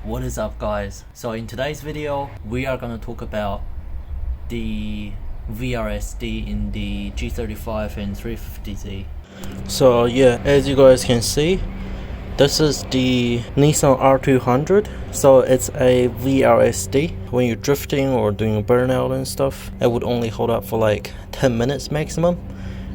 What is up, guys? So in today's video we are going to talk about the VRSD in the G35 and 350Z. So yeah, as you guys can see, this is the Nissan R200. So it's a VRSD. When you're drifting or doing a burnout and stuff, it would only hold up for like 10 minutes maximum,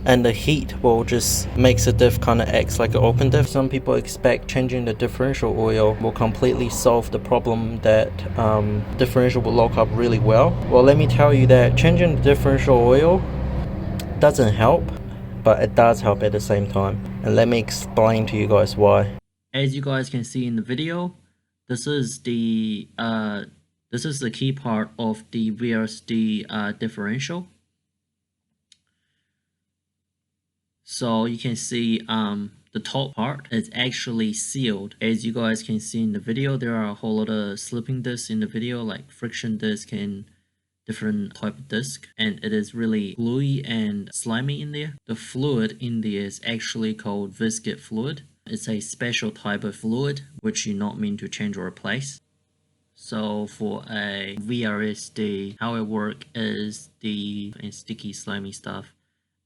and the heat will just makes the diff kind of acts like an open diff. Some people expect changing the differential oil will completely solve the problem that differential will lock up really well. Well, let me tell you that changing the differential oil doesn't help, but it does help at the same time, and let me explain to you guys why. As you guys can see in the video, this is the key part of the VRSD differential. So you can see the top part is actually sealed. As you guys can see in the video, there are a whole lot of slipping discs in the video, like friction disc and different type of disc, and it is really gluey and slimy in there. The fluid in there is actually called viscid fluid. It's a special type of fluid which you're not meant to change or replace. So for a VRSD, how it works is the sticky slimy stuff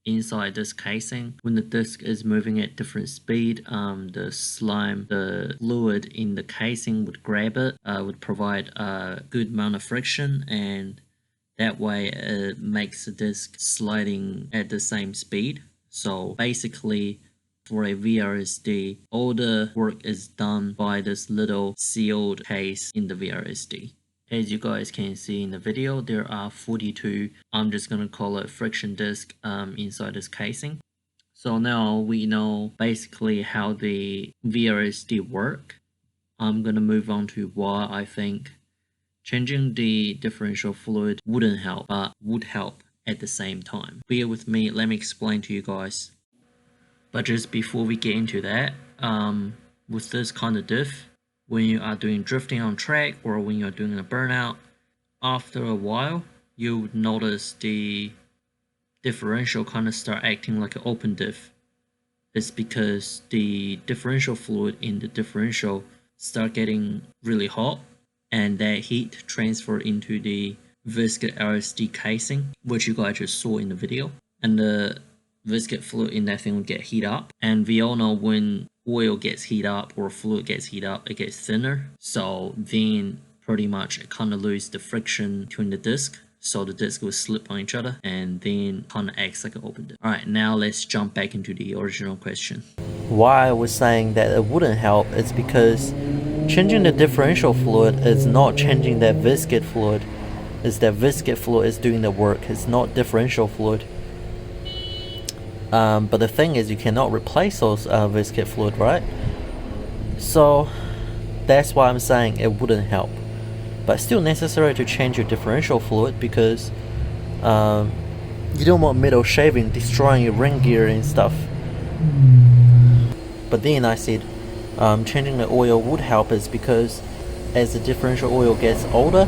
inside this casing. When the disc is moving at different speed, the fluid in the casing would grab it, would provide a good amount of friction, and that way it makes the disc sliding at the same speed. So basically, for a VRSD, all the work is done by this little sealed case in the VRSD. As you guys can see in the video, there are 42, I'm just going to call it friction disc inside this casing. So now we know basically how the VRSD work. I'm going to move on to why I think changing the differential fluid wouldn't help, but would help at the same time. Bear with me, let me explain to you guys. But just before we get into that, with this kind of diff, when you are doing drifting on track or when you're doing a burnout, after a while you would notice the differential kind of start acting like an open diff. It's because the differential fluid in the differential start getting really hot, and that heat transfer into the viscid RSD casing, which you guys just saw in the video, and the viscid fluid in that thing will get heat up. And we all know when oil gets heat up or fluid gets heat up, it gets thinner. So then pretty much it kind of loses the friction between the disc. So the disc will slip on each other and then kind of acts like an open disc. Alright, now let's jump back into the original question. Why I was saying that it wouldn't help is because changing the differential fluid is not changing that viscid fluid. It's that viscid fluid is doing the work. It's not differential fluid. But the thing is, you cannot replace those viscid fluid, right? So that's why I'm saying it wouldn't help. But it's still necessary to change your differential fluid, because you don't want metal shaving destroying your ring gear and stuff. But then I said changing the oil would help, is because as the differential oil gets older,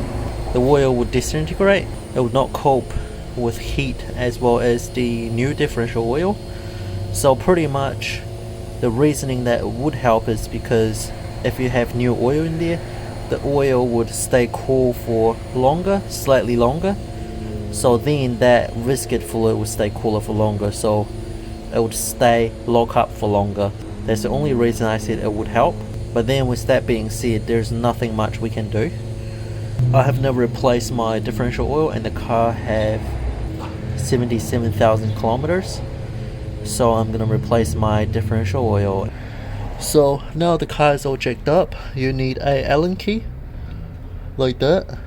the oil would disintegrate. It would not cope with heat as well as the new differential oil. So pretty much the reasoning that it would help is because if you have new oil in there, the oil would stay cool for longer, slightly longer. So then that viscid fluid would stay cooler for longer, so it would stay lock up for longer. That's the only reason I said it would help. But then with that being said, there's nothing much we can do. I have never replaced my differential oil, and the car have 77,000 kilometers, so I'm gonna replace my differential oil. So now the car is all jacked up, you need a Allen key like that,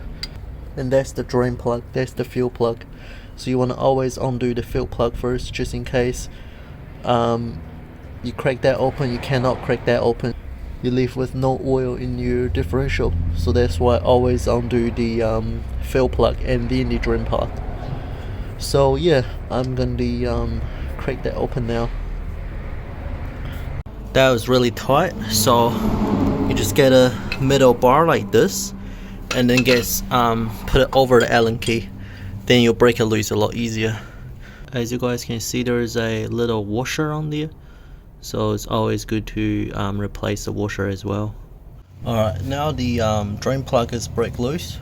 and that's the drain plug, that's the fuel plug. So you want to always undo the fuel plug first, just in case you crack that open. You cannot crack that open, you leave with no oil in your differential. So that's why I always undo the fuel plug and then the drain plug. So yeah, I'm gonna crack that open now. That was really tight, so you just get a metal bar like this and then put it over the Allen key, then you'll break it loose a lot easier. As you guys can see, there is a little washer on there, so it's always good to replace the washer as well. Alright, now the drain plug is break loose.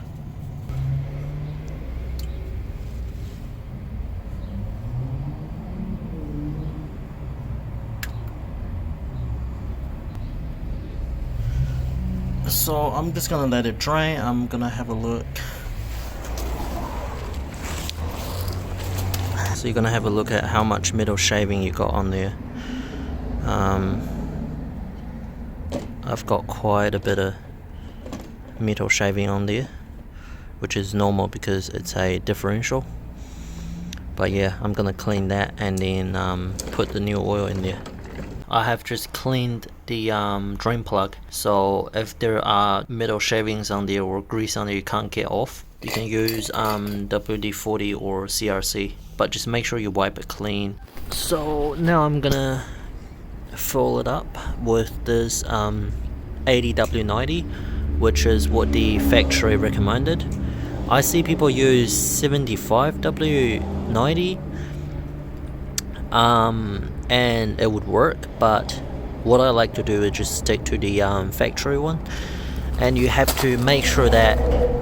So I'm just gonna let it drain. I'm gonna have a look. So you're gonna have a look at how much metal shaving you got on there. I've got quite a bit of metal shaving on there, which is normal because it's a differential. But yeah, I'm gonna clean that and then put the new oil in there. I have just cleaned the drain plug, so if there are metal shavings on there or grease on there you can't get off, you can use WD-40 or CRC, but just make sure you wipe it clean. So now I'm gonna fill it up with this 80W90, which is what the factory recommended. I see people use 75W90 and it would work, but what I like to do is just stick to the factory one, and you have to make sure that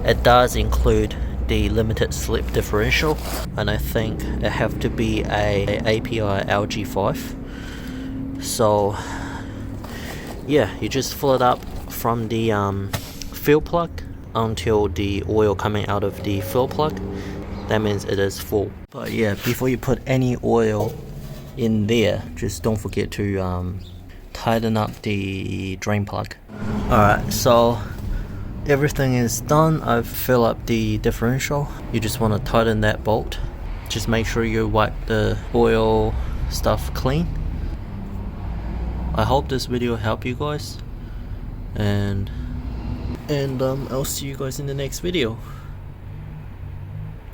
it does include the limited slip differential, and I think it have to be a API LG5. So yeah, you just fill it up from the fill plug until the oil coming out of the fill plug. That means it is full. But yeah, before you put any oil in there, just don't forget to tighten up the drain plug. Alright, so everything is done. I've filled up the differential. You just want to tighten that bolt. Just make sure you wipe the oil stuff clean. I hope this video helped you guys, and I'll see you guys in the next video.